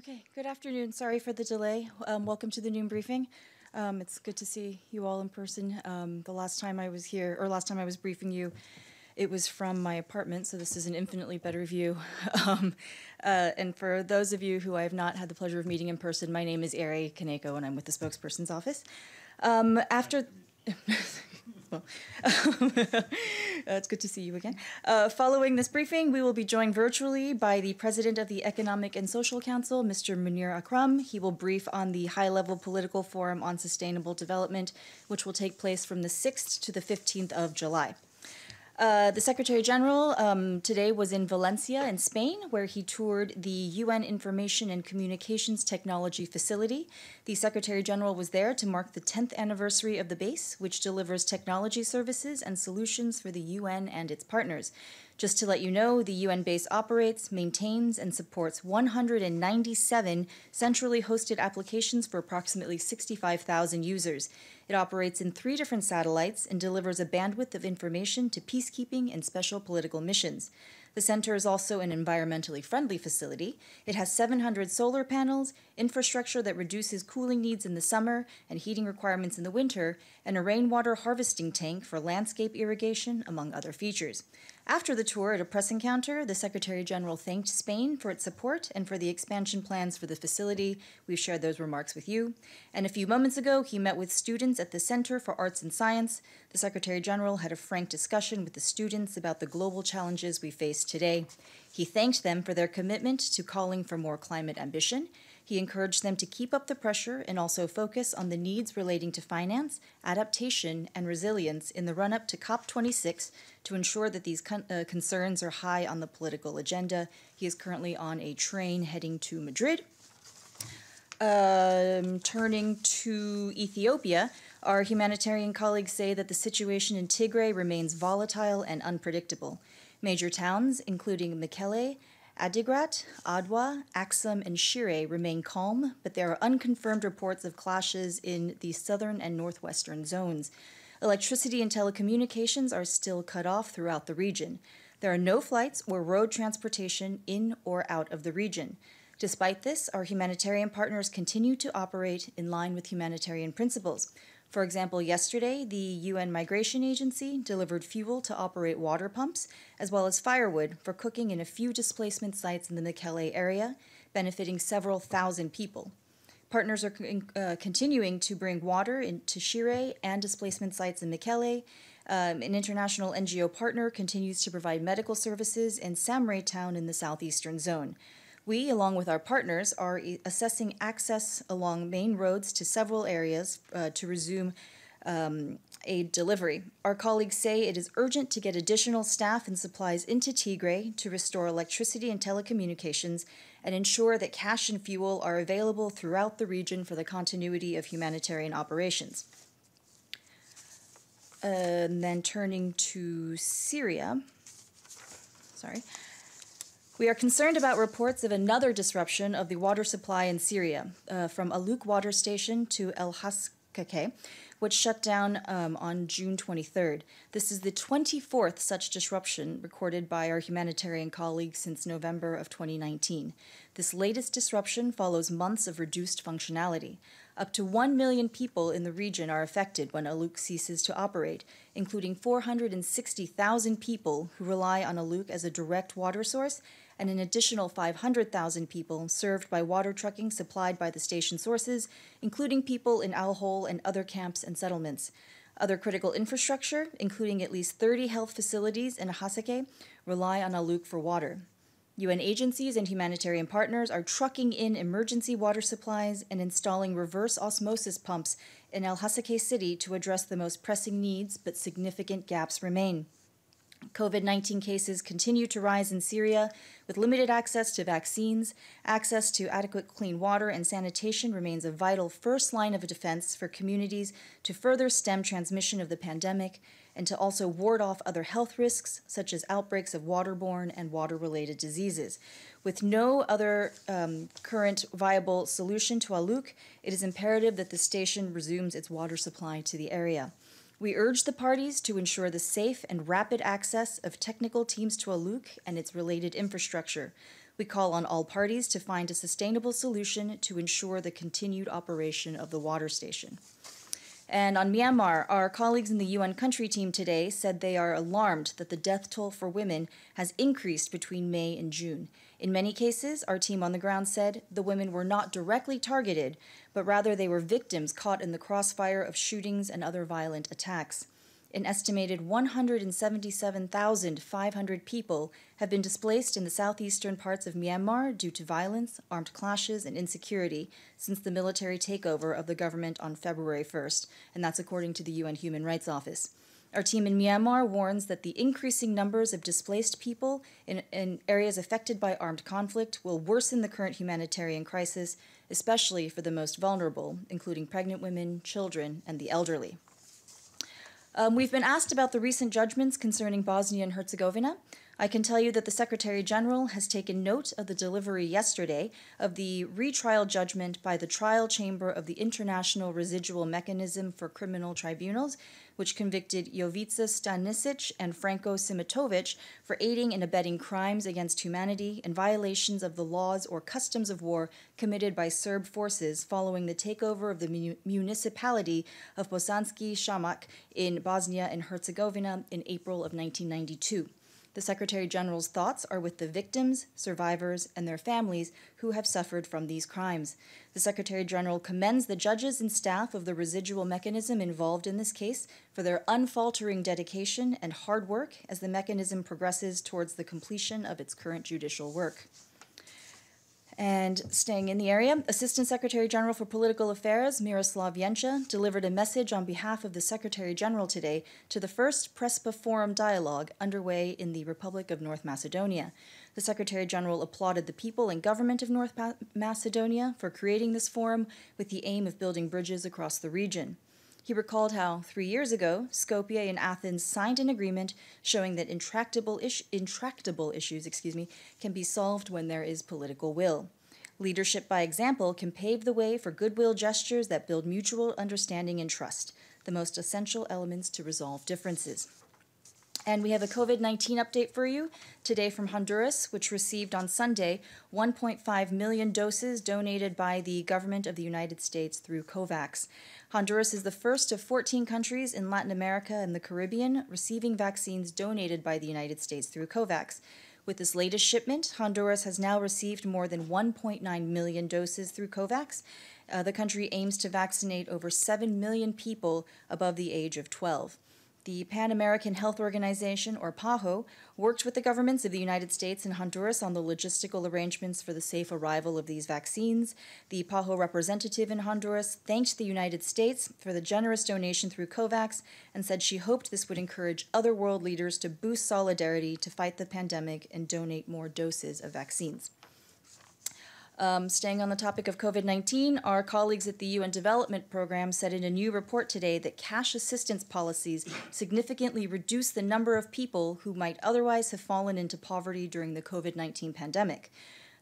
Okay, good afternoon. Sorry for the delay. Welcome to the noon briefing. It's good to see you all in person. The last time I was here, or last time I was briefing you, it was from my apartment, so this is an infinitely better view. And for those of you who I have not had the pleasure of meeting in person, my name is Kaneko, and I'm with the Spokesperson's office. It's good to see you again. Following this briefing, we will be joined virtually by the President of the Economic and Social Council, Mr. Munir Akram. He will brief on the high-level political forum on sustainable development, which will take place from the 6th to the 15th of July. The Secretary General today was in Valencia in Spain, where he toured the UN Information and Communications Technology Facility. The Secretary General was there to mark the 10th anniversary of the base, which delivers technology services and solutions for the UN and its partners. Just to let you know, the UN base operates, maintains, and supports 197 centrally hosted applications for approximately 65,000 users. It operates in 3 different satellites and delivers a bandwidth of information to peacekeeping and special political missions. The center is also an environmentally friendly facility. It has 700 solar panels, infrastructure that reduces cooling needs in the summer and heating requirements in the winter, and a rainwater harvesting tank for landscape irrigation, among other features. After the tour at a press encounter, the Secretary General thanked Spain for its support and for the expansion plans for the facility. We've shared those remarks with you. And a few moments ago, he met with students at the Center for Arts and Science. The Secretary General had a frank discussion with the students about the global challenges we face today. He thanked them for their commitment to calling for more climate ambition. He encouraged them to keep up the pressure and also focus on the needs relating to finance, adaptation, and resilience in the run-up to COP26 to ensure that these concerns are high on the political agenda. He is currently on a train heading to Madrid. Turning to Ethiopia, our humanitarian colleagues say that the situation in Tigray remains volatile and unpredictable. Major towns, including Mekelle, Adigrat, Adwa, Axum, and Shire remain calm, but there are unconfirmed reports of clashes in the southern and northwestern zones. Electricity and telecommunications are still cut off throughout the region. There are no flights or road transportation in or out of the region. Despite this, our humanitarian partners continue to operate in line with humanitarian principles. For example, yesterday, the UN Migration Agency delivered fuel to operate water pumps, as well as firewood for cooking in a few displacement sites in the Mekelle area, benefiting several thousand people. Partners are continuing to bring water into Shire and displacement sites in Mekelle. An international NGO partner continues to provide medical services in Samre town in the southeastern zone. We, along with our partners, are assessing access along main roads to several areas to resume aid delivery. Our colleagues say it is urgent to get additional staff and supplies into Tigray to restore electricity and telecommunications and ensure that cash and fuel are available throughout the region for the continuity of humanitarian operations. And then turning to Syria. We are concerned about reports of another disruption of the water supply in Syria, from Aluk water station to El Haskake, which shut down on June 23rd. This is the 24th such disruption recorded by our humanitarian colleagues since November of 2019. This latest disruption follows months of reduced functionality. Up to 1 million people in the region are affected when Aluk ceases to operate, including 460,000 people who rely on Aluk as a direct water source and an additional 500,000 people served by water trucking supplied by the station sources, including people in Al Hol and other camps and settlements. Other critical infrastructure, including at least 30 health facilities in Hasake, rely on Aluk for water. UN agencies and humanitarian partners are trucking in emergency water supplies and installing reverse osmosis pumps in El Hasake city to address the most pressing needs, but significant gaps remain. COVID-19 cases continue to rise in Syria, with limited access to vaccines. Access to adequate clean water and sanitation remains a vital first line of defense for communities to further stem transmission of the pandemic and to also ward off other health risks, such as outbreaks of waterborne and water-related diseases. With no other current viable solution to Aluk, it is imperative that the station resumes its water supply to the area. We urge the parties to ensure the safe and rapid access of technical teams to Aluk and its related infrastructure. We call on all parties to find a sustainable solution to ensure the continued operation of the water station. And on Myanmar, our colleagues in the UN country team today said they are alarmed that the death toll for women has increased between May and June. In many cases, our team on the ground said the women were not directly targeted, but rather they were victims caught in the crossfire of shootings and other violent attacks. An estimated 177,500 people have been displaced in the southeastern parts of Myanmar due to violence, armed clashes, and insecurity since the military takeover of the government on February 1st, and that's according to the UN Human Rights Office. Our team in Myanmar warns that the increasing numbers of displaced people in areas affected by armed conflict will worsen the current humanitarian crisis, especially for the most vulnerable, including pregnant women, children, and the elderly. We've been asked about the recent judgments concerning Bosnia and Herzegovina. I can tell you that the Secretary General has taken note of the delivery yesterday of the retrial judgment by the trial chamber of the International Residual Mechanism for Criminal Tribunals, which convicted Jovica Stanisic and Franko Simatovic for aiding and abetting crimes against humanity and violations of the laws or customs of war committed by Serb forces following the takeover of the municipality of Bosanski Shamak in Bosnia and Herzegovina in April of 1992. The Secretary General's thoughts are with the victims, survivors, and their families who have suffered from these crimes. The Secretary General commends the judges and staff of the residual mechanism involved in this case for their unfaltering dedication and hard work as the mechanism progresses towards the completion of its current judicial work. And staying in the area, Assistant Secretary General for Political Affairs, Miroslav Jenča, delivered a message on behalf of the Secretary General today to the first Prespa Forum dialogue underway in the Republic of North Macedonia. The Secretary General applauded the people and government of North Macedonia for creating this forum with the aim of building bridges across the region. He recalled how 3 years ago, Skopje and Athens signed an agreement showing that intractable issues can be solved when there is political will. Leadership by example can pave the way for goodwill gestures that build mutual understanding and trust, the most essential elements to resolve differences. And we have a COVID-19 update for you today from Honduras, which received on Sunday 1.5 million doses donated by the government of the United States through COVAX. Honduras is the first of 14 countries in Latin America and the Caribbean receiving vaccines donated by the United States through COVAX. With this latest shipment, Honduras has now received more than 1.9 million doses through COVAX. The country aims to vaccinate over 7 million people above the age of 12. The Pan American Health Organization, or PAHO, worked with the governments of the United States and Honduras on the logistical arrangements for the safe arrival of these vaccines. The PAHO representative in Honduras thanked the United States for the generous donation through COVAX and said she hoped this would encourage other world leaders to boost solidarity to fight the pandemic and donate more doses of vaccines. Staying on the topic of COVID-19, our colleagues at the UN Development Program said in a new report today that cash assistance policies significantly reduce the number of people who might otherwise have fallen into poverty during the COVID-19 pandemic.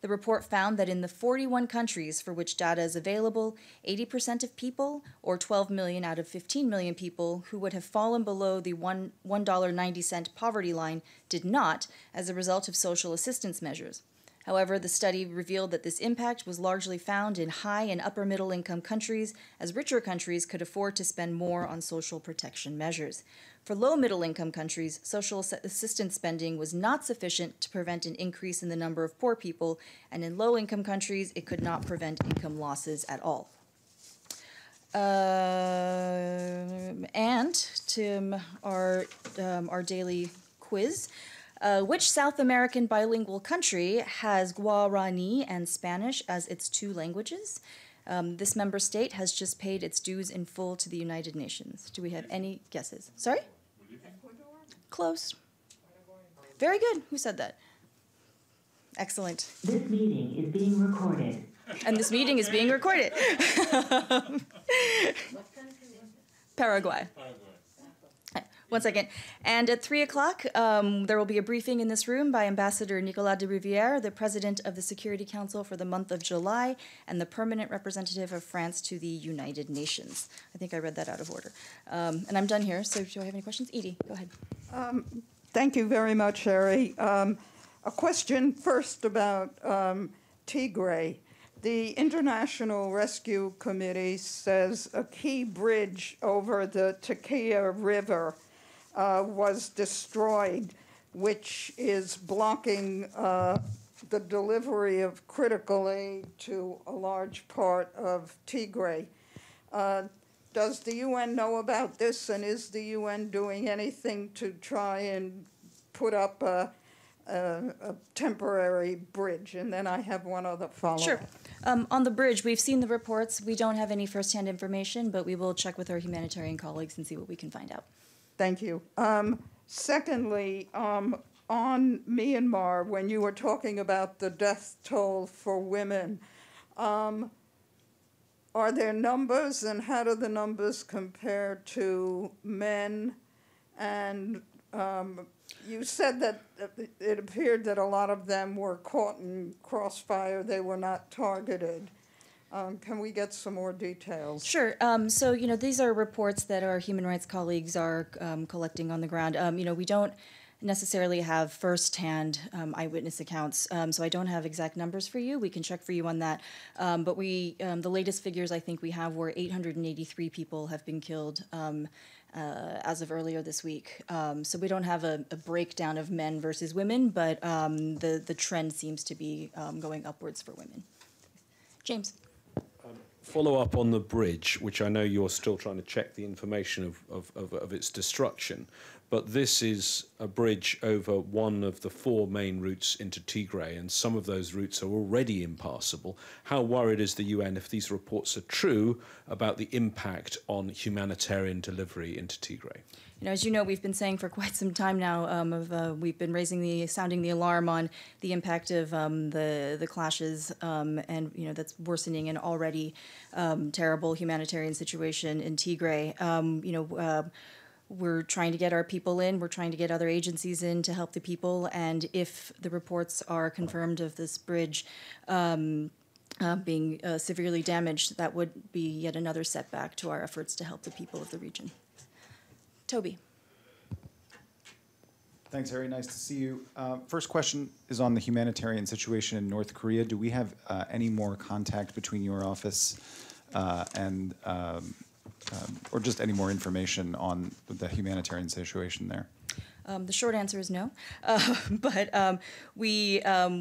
The report found that in the 41 countries for which data is available, 80% of people, or 12 million out of 15 million people, who would have fallen below the $1.90 poverty line did not as a result of social assistance measures. However, the study revealed that this impact was largely found in high and upper middle income countries, as richer countries could afford to spend more on social protection measures. For low middle income countries, social assistance spending was not sufficient to prevent an increase in the number of poor people, and in low income countries, it could not prevent income losses at all. And to our daily quiz. Which South American bilingual country has Guarani and Spanish as its two languages? This member state has just paid its dues in full to the United Nations. Do we have any guesses? Sorry? Close. Very good. Who said that? Excellent. This meeting is being recorded. And this meeting is being recorded. Paraguay. 1 second. And at 3 o'clock, there will be a briefing in this room by Ambassador Nicolas de Rivière, the President of the Security Council for the month of July and the permanent representative of France to the United Nations. I think I read that out of order. And I'm done here, so do I have any questions? Edie, go ahead. Thank you very much, Sherry. A question first about Tigray. The International Rescue Committee says a key bridge over the Tigray River was destroyed, which is blocking the delivery of critical aid to a large part of Tigray. Does the UN know about this, and is the UN doing anything to try and put up a temporary bridge? And then I have one other follow-up. Sure. On the bridge, we've seen the reports. We don't have any firsthand information, but we will check with our humanitarian colleagues and see what we can find out. Thank you. Secondly, on Myanmar, when you were talking about the death toll for women, are there numbers, and how do the numbers compare to men? And you said that it appeared that a lot of them were caught in crossfire. They were not targeted. Can we get some more details? Sure. So, these are reports that our human rights colleagues are collecting on the ground. We don't necessarily have firsthand eyewitness accounts, so I don't have exact numbers for you. We can check for you on that. But the latest figures I think we have were 883 people have been killed as of earlier this week. So we don't have a breakdown of men versus women, but the trend seems to be going upwards for women. James. Follow up on the bridge, which I know you're still trying to check the information of its destruction, but this is a bridge over one of the 4 main routes into Tigray, and some of those routes are already impassable. How worried is the UN, if these reports are true, about the impact on humanitarian delivery into Tigray? As you know, we've been saying for quite some time now, we've been sounding the alarm on the impact of the clashes, and that's worsening an already terrible humanitarian situation in Tigray. We're trying to get our people in. We're trying to get other agencies in to help the people. And if the reports are confirmed of this bridge being severely damaged, that would be yet another setback to our efforts to help the people of the region. Toby. Thanks, Harry. Nice to see you. First question is on the humanitarian situation in North Korea. Do we have any more contact between your office and or just any more information on the humanitarian situation there? The short answer is no, but we have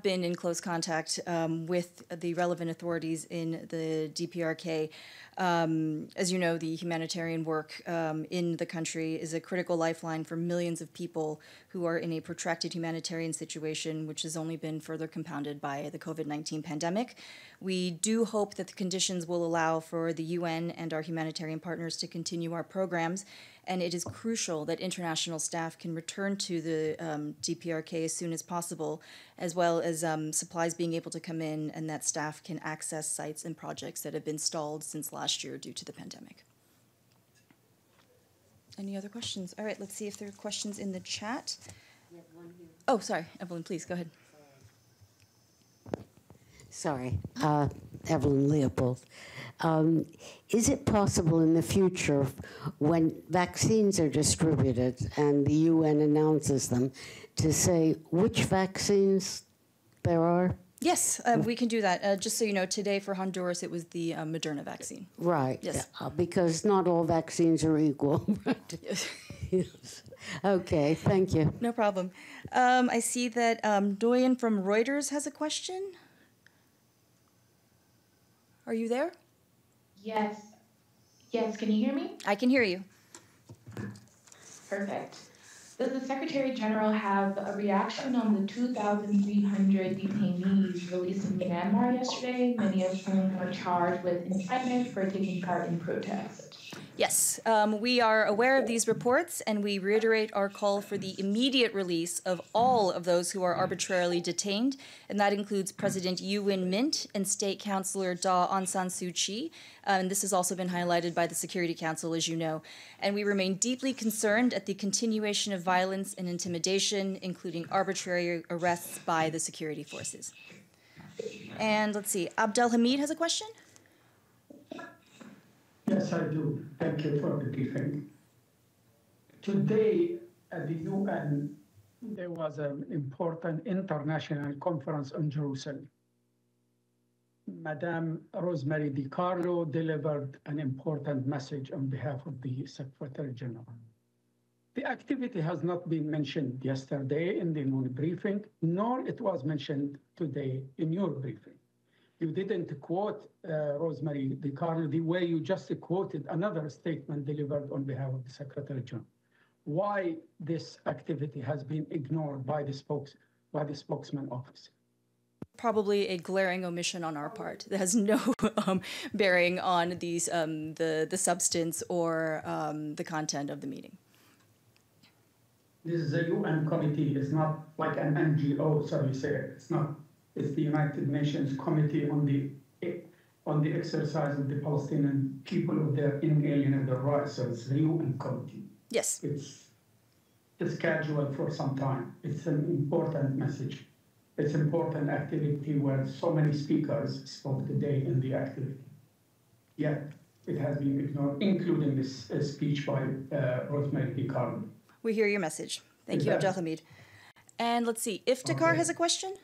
been in close contact with the relevant authorities in the DPRK. As you know, the humanitarian work in the country is a critical lifeline for millions of people who are in a protracted humanitarian situation, which has only been further compounded by the COVID-19 pandemic. We do hope that the conditions will allow for the UN and our humanitarian partners to continue our programs, and it is crucial that international staff can return to the DPRK as soon as possible, as well as supplies being able to come in, and that staff can access sites and projects that have been stalled since last year due to the pandemic. Any other questions? All right, let's see if there are questions in the chat. We have one here. Oh, sorry, Evelyn, please go ahead. Sorry, Evelyn Leopold. Is it possible in the future, when vaccines are distributed and the UN announces them, to say which vaccines there are? Yes, we can do that. Just so you know, today for Honduras, it was the Moderna vaccine. Right. Yes. Because not all vaccines are equal. Yes. Okay, thank you. No problem. I see that Doyen from Reuters has a question. Are you there? Yes. Yes, can you hear me? I can hear you. Perfect. Does the Secretary General have a reaction on the 2,300 detainees released in Myanmar yesterday, many of whom were charged with incitement for taking part in protests? Yes, we are aware of these reports, and we reiterate our call for the immediate release of all of those who are arbitrarily detained, and that includes President U Win Mint and State Councillor Daw Aung San Suu Kyi. And this has also been highlighted by the Security Council, as you know. And we remain deeply concerned at the continuation of violence and intimidation, including arbitrary arrests by the security forces. And let's see, Abdel Hamid has a question? Yes, I do. Thank you for the briefing. Today at the UN, There was an important international conference on Jerusalem. Madame Rosemary DiCarlo delivered an important message on behalf of the Secretary General. The activity has not been mentioned yesterday in the noon briefing, nor it was mentioned today in your briefing. You didn't quote Rosemary DiCarlo the way you just quoted another statement delivered on behalf of the Secretary General. Why this activity has been ignored by the spokesman office? Probably a glaring omission on our part that has no bearing on these the substance or the content of the meeting. This is a UN committee. It's not like an NGO, so you say it. It's not. It's the United Nations Committee on the exercise of the Palestinian people of their inalienable rights. So it's the UN committee. Yes. It's scheduled for some time. It's an important message. It's an important activity where so many speakers spoke today in the activity. Yet it has been ignored, including this speech by Rosemary DiCarlo. We hear your message. Thank you, Abdel Hamid. And let's see, Iftikhar has a question.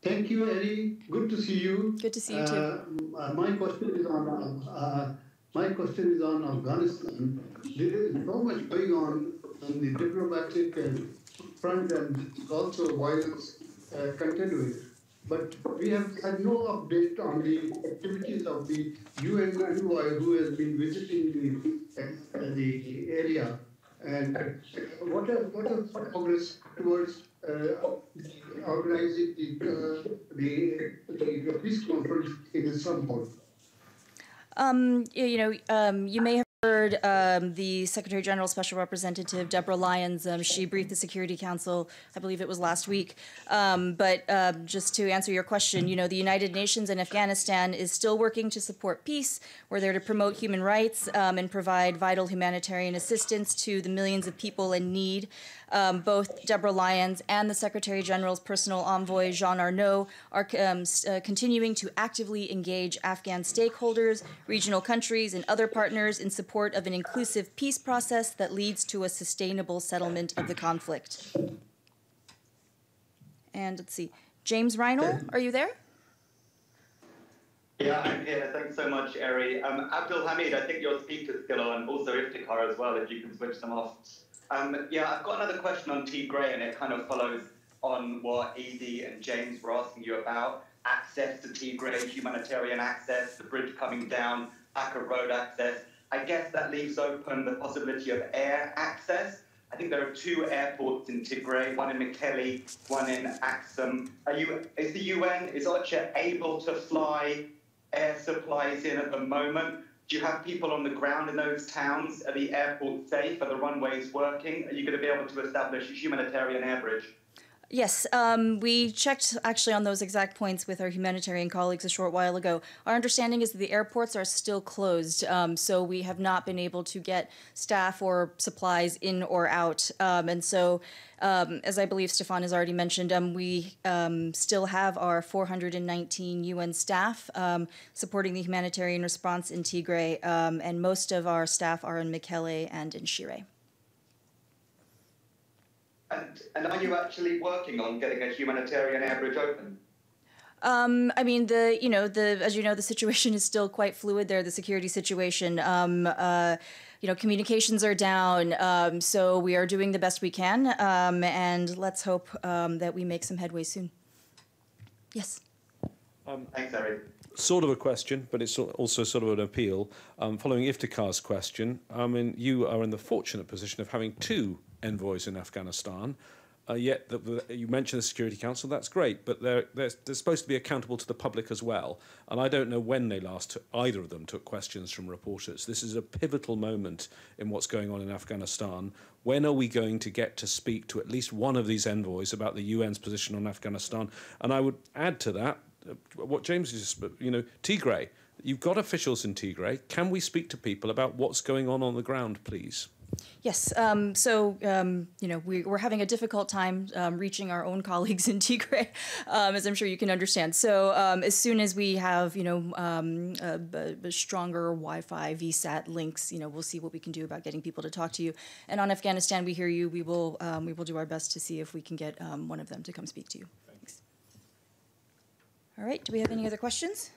Thank you, Ellie. Good to see you. Good to see you too. My question is on Afghanistan. There is so much going on the diplomatic front, and also violence continuing. But we have had no update on the activities of the UN envoy who has been visiting the area. And what is progress towards organizing the peace conference in Istanbul? You may have heard the Secretary General Special Representative Deborah Lyons. She briefed the Security Council, I believe it was last week. But just to answer your question, the United Nations and Afghanistan is still working to support peace. We're there to promote human rights and provide vital humanitarian assistance to the millions of people in need. Both Deborah Lyons and the Secretary General's personal envoy, Jean Arnaud, are continuing to actively engage Afghan stakeholders, regional countries, and other partners in support of an inclusive peace process that leads to a sustainable settlement of the conflict. And let's see, James Reinl, are you there? Yeah, I'm here. Thanks so much, Eri. Abdul Hamid, I think your speaker's still on, also Iftikhar as well, if you can switch them off. Yeah, I've got another question on Tigray, and it kind of follows on what Edie and James were asking you about. Access to Tigray, humanitarian access, the bridge coming down, lack of road access. I guess that leaves open the possibility of air access. I think there are 2 airports in Tigray, one in Mekelle, one in Axum. Is the UN, is OCHA able to fly air supplies in at the moment? Do you have people on the ground in those towns? Are the airports safe? Are the runways working? Are you going to be able to establish a humanitarian air bridge? Yes, we checked actually on those exact points with our humanitarian colleagues a short while ago. Our understanding is that the airports are still closed, so we have not been able to get staff or supplies in or out. And so, as I believe Stefan has already mentioned, we still have our 419 UN staff supporting the humanitarian response in Tigray, and most of our staff are in Mekelle and in Shire. And are you actually working on getting a humanitarian air bridge open? I mean, as you know, the situation is still quite fluid there, the security situation. Communications are down, so we are doing the best we can, and let's hope that we make some headway soon. Yes. Thanks, Eric. Sort of a question, but it's also sort of an appeal. Following Iftikhar's question, I mean, you are in the fortunate position of having 2 envoys in Afghanistan, yet you mentioned the Security Council, that's great, but they're supposed to be accountable to the public as well. And I don't know when they last, either of them took questions from reporters. This is a pivotal moment in what's going on in Afghanistan. When are we going to get to speak to at least one of these envoys about the UN's position on Afghanistan? And I would add to that, what James just, Tigray, you've got officials in Tigray. Can we speak to people about what's going on the ground, please? Yes. We're having a difficult time reaching our own colleagues in Tigray, as I'm sure you can understand. So as soon as we have, stronger Wi-Fi, VSAT links, we'll see what we can do about getting people to talk to you. And on Afghanistan, we hear you. We will do our best to see if we can get one of them to come speak to you. Thanks. All right. Do we have any other questions?